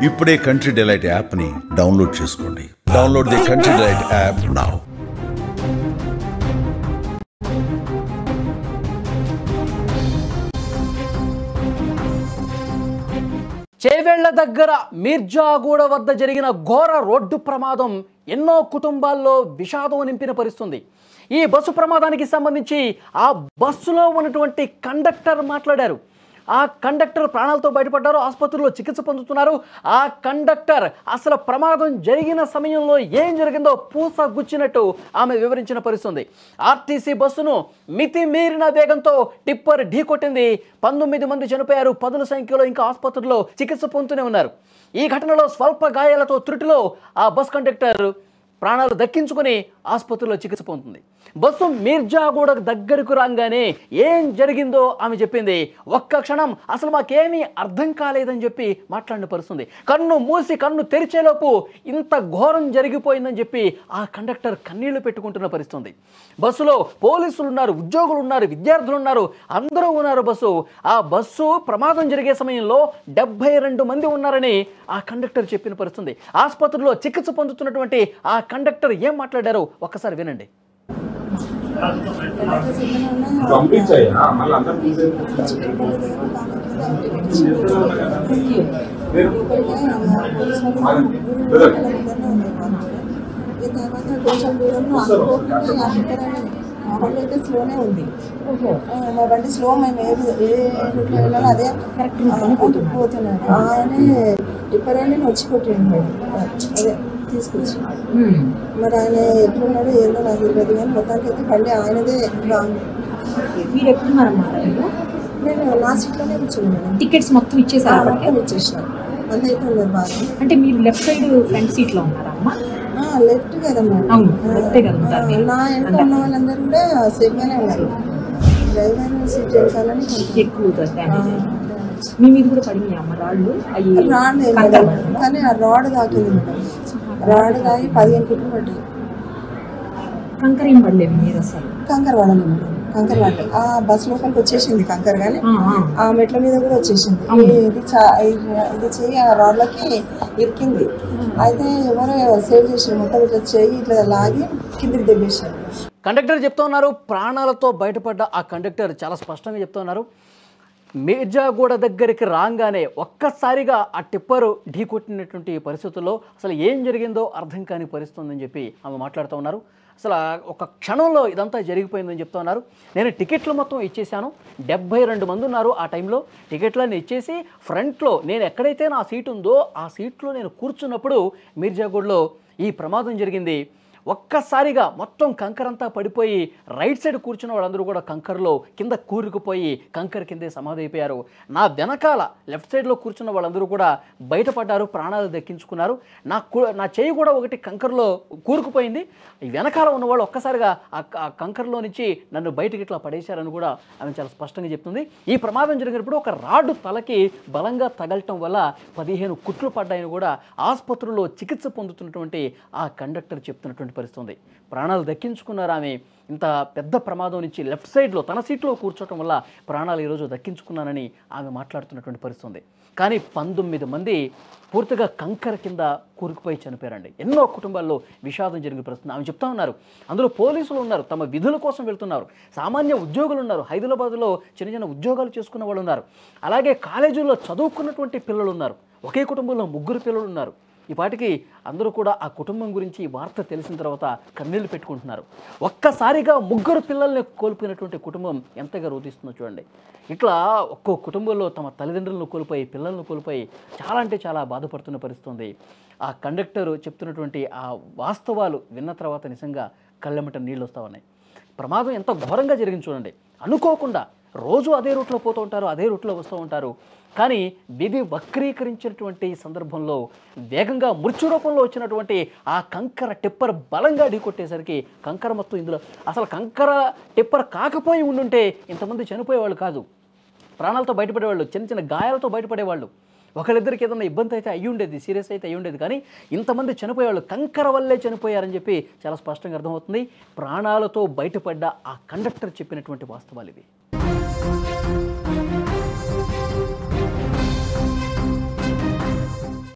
ఇప్పుడే country delight యాప్ని download చేసుకోండి. Download the country delight app now. Chevella దగ్గర మీర్జాగూడ వద్ద జరిగిన ఘోర రోడ్డు ప్రమాదం ఎన్నో కుటుంబాల్లో విషాదం నింపిన పరిస్థితుంది. ఈ బస్సు ప్రమాదానికి సంబంధించి ఆ బస్సులో ఉన్నటువంటి కండక్టర్ మాట్లాడారు. ఆ కండక్టర్ ప్రాణాలతో బయటపడ్డారు, ఆసుపత్రిలో చికిత్స పొందుతున్నారు. ఆ కండక్టర్ అసలు ప్రమాదం జరిగిన సమయంలో ఏం జరిగిందో పూస గుచ్చినట్టు ఆమె వివరించిన పరిస్థితుంది. ఆర్టీసీ బస్సును మితిమీరిన వేగంతో టిప్పర్ ఢీకొట్టింది. 19 మంది చనిపోయారు, పదుల సంఖ్యలో ఇంకా ఆసుపత్రిలో చికిత్స పొందుతూనే ఉన్నారు. ఈ ఘటనలో స్వల్ప గాయాలతో త్రుటిలో ఆ బస్ కండక్టర్ ప్రాణాలు దక్కించుకొని ఆసుపత్రిలో చికిత్స పొందుతుంది. బస్సు మీర్జాగూడ దగ్గరకు రాగానే ఏం జరిగిందో ఆమె చెప్పింది. ఒక్క క్షణం అసలు మాకేమీ అర్థం కాలేదని చెప్పి మాట్లాడిన పరిస్థితుంది. కన్ను మూసి కన్ను తెరిచేలోపు ఇంత ఘోరం జరిగిపోయిందని చెప్పి ఆ కండక్టర్ కన్నీళ్లు పెట్టుకుంటున్న పరిస్థితుంది. బస్సులో పోలీసులు ఉన్నారు, ఉద్యోగులు ఉన్నారు, విద్యార్థులు ఉన్నారు, అందరూ ఉన్నారు. ఆ బస్సు ప్రమాదం జరిగే సమయంలో 72 మంది ఉన్నారని ఆ కండక్టర్ చెప్పిన పరిస్థితుంది. ఆసుపత్రిలో చికిత్స పొందుతున్నటువంటి ఆ కండక్టర్ ఏం మాట్లాడారో ఒక్కసారి వినండి. కొంచెం దూరంలో మామూలు అయితే స్లోనే ఉంది. మా బండి స్లో, మేము ఏ రూట్లో వెళ్ళాలో అదే కరెక్ట్ పోతున్నాడు. ఆయనే టిప్పర్ అని వచ్చి కొట్టిండు, అదే తీసుకొచ్చి. మరి ఆయన ఎట్లున్నాడో ఏదో నాకు తెలియదు, కానీ మొత్తానికి అయితే బండి ఆయనదే రాంగ్. మీరు ఎప్పుడున్నారమ్మా? నేను నా సీట్లోనే కూర్చున్నాను. టికెట్స్ మొత్తం ఇచ్చేసారు? మొత్తం ఇచ్చేసినాను. అంత అయితే ఉన్నారు బాగా. అంటే మీరు లెఫ్ట్ సైడ్ ఫ్రంట్ సీట్లో ఉన్నారా అమ్మా? లెఫ్ట్ కదమ్మా. అవును, లెఫ్టే కదా. నా వెనక ఉన్న వాళ్ళందరూ కూడా సేఫ్గానే ఉన్నారు. డ్రైవర్ సీట్ వెనకాలని ఎక్కువ మీ మీద కూడా పడింది అమ్మ రాళ్ళు? రాడ్ కానీ ఆ రాడ్ తాకింది మేడం. రాడ్ తాగి 15 ఫీట్లు పడ్డాయి. కంకర ఏం పడలేదు మీరు అసలు? కంకర పడలేదు మేడం, కంకర పడలేదు. ఆ బస్ లోపలికి వచ్చేసింది కంకర, కానీ ఆ మెట్ల మీద కూడా వచ్చేసింది. ఇది చెయ్యి ఆ రాడ్లకి ఇరికింది. అయితే ఎవరో సేవ్ చేసారు, మొత్తం ఇట్లా చెయ్యి ఇట్లా లాగి కిందికి దెబ్బేశారు. కండక్టర్ చెప్తూ ఉన్నారు. ప్రాణాలతో బయటపడ్డ ఆ కండక్టర్ చాలా స్పష్టంగా చెప్తూ ఉన్నారు. మీర్జాగూడ దగ్గరికి రాగానే ఒక్కసారిగా ఆ టిప్పరు ఢీకొట్టినటువంటి పరిస్థితుల్లో అసలు ఏం జరిగిందో అర్థం కాని పరిస్థితి ఉందని చెప్పి ఆమె మాట్లాడుతూ ఉన్నారు. అసలు ఒక క్షణంలో ఇదంతా జరిగిపోయిందని చెప్తూ ఉన్నారు. నేను టికెట్లు మొత్తం ఇచ్చేసాను, 72 మంది ఉన్నారు ఆ టైంలో. టికెట్లన్నీ ఇచ్చేసి ఫ్రంట్లో నేను ఎక్కడైతే నా సీట్ ఉందో ఆ సీట్లో నేను కూర్చున్నప్పుడు మీర్జాగూడలో ఈ ప్రమాదం జరిగింది. ఒక్కసారిగా మొత్తం కంకరంతా పడిపోయి రైట్ సైడ్ కూర్చున్న వాళ్ళందరూ కూడా కంకర్లో కింద కూరుకుపోయి కంకర కిందే సమాధి అయిపోయారు. నా వెనకాల లెఫ్ట్ సైడ్లో కూర్చున్న వాళ్ళందరూ కూడా బయటపడ్డారు, ప్రాణాలు దక్కించుకున్నారు. నా చేయి కూడా ఒకటి కంకర్లో కూరుకుపోయింది. ఈ వెనకాల ఉన్నవాళ్ళు ఒక్కసారిగా ఆ కంకర్లో నుంచి నన్ను బయటకి ఇట్లా పడేశారని కూడా ఆమె చాలా స్పష్టంగా చెప్తుంది. ఈ ప్రమాదం జరిగినప్పుడు ఒక రాడ్డు తలకి బలంగా తగలటం వల్ల 15 కుట్లు పడ్డాయని కూడా ఆసుపత్రిలో చికిత్స పొందుతున్నటువంటి ఆ కండక్టర్ చెప్తున్నటువంటి పరిస్థితుంది. ప్రాణాలు దక్కించుకున్నారు ఆమె. ఇంత పెద్ద ప్రమాదం నుంచి లెఫ్ట్ సైడ్లో తన సీట్లో కూర్చోవటం వల్ల ప్రాణాలు ఈరోజు దక్కించుకున్నానని ఆమె మాట్లాడుతున్నటువంటి పరిస్థితుంది. కానీ 19 మంది పూర్తిగా కంకర కింద కూరుకుపోయి చనిపోయారండి. ఎన్నో కుటుంబాల్లో విషాదం జరిగిన పరిస్థితి ఆమె చెప్తా ఉన్నారు. అందులో పోలీసులు ఉన్నారు, తమ విధుల కోసం వెళ్తున్నారు. సామాన్య ఉద్యోగులు ఉన్నారు, హైదరాబాద్లో చిన్న చిన్న ఉద్యోగాలు చేసుకున్న వాళ్ళు ఉన్నారు. అలాగే కాలేజీల్లో చదువుకున్నటువంటి పిల్లలు ఉన్నారు. ఒకే కుటుంబంలో 3 పిల్లలు ఉన్నారు. ఈ పాటికి అందరూ కూడా ఆ కుటుంబం గురించి వార్త తెలిసిన తర్వాత కన్నీళ్లు పెట్టుకుంటున్నారు. ఒక్కసారిగా 3 పిల్లల్ని కోల్పోయినటువంటి కుటుంబం ఎంతగా రోధిస్తుందో చూడండి. ఇట్లా ఒక్కో కుటుంబంలో తమ తల్లిదండ్రులను కోల్పోయి, పిల్లలను కోల్పోయి చాలా అంటే చాలా బాధపడుతున్న పరిస్థితుంది. ఆ కండక్టర్ చెప్తున్నటువంటి ఆ వాస్తవాలు విన్న తర్వాత నిజంగా కళ్ళెమ్మట నీళ్ళు వస్తూ ఉన్నాయి. ప్రమాదం ఎంత ఘోరంగా జరిగింది చూడండి. అనుకోకుండా రోజు అదే రూట్లో పోతూ ఉంటారు, అదే రూట్లో వస్తూ ఉంటారు. కానీ విధి వక్రీకరించినటువంటి సందర్భంలో వేగంగా మృత్యు రూపంలో వచ్చినటువంటి ఆ కంకర టిప్పర్ బలంగా ఢీకొట్టేసరికి కంకర మొత్తం ఇందులో అసలు కంకర టిప్పర్ కాకపోయి ఉండుంటే ఇంతమంది చనిపోయేవాళ్ళు కాదు, ప్రాణాలతో బయటపడేవాళ్ళు, చిన్న చిన్న గాయాలతో బయటపడేవాళ్ళు. ఒకళ్ళిద్దరికి ఏదైనా ఇబ్బంది అయితే అయ్యి ఉండేది, సీరియస్ అయితే అయ్యి ఉండేది. కానీ ఇంతమంది చనిపోయేవాళ్ళు కంకర వల్లే చనిపోయారని చెప్పి చాలా స్పష్టంగా అర్థమవుతుంది. ప్రాణాలతో బయటపడ్డ ఆ కండక్టర్ చెప్పినటువంటి వాస్తవాలు ఇవి.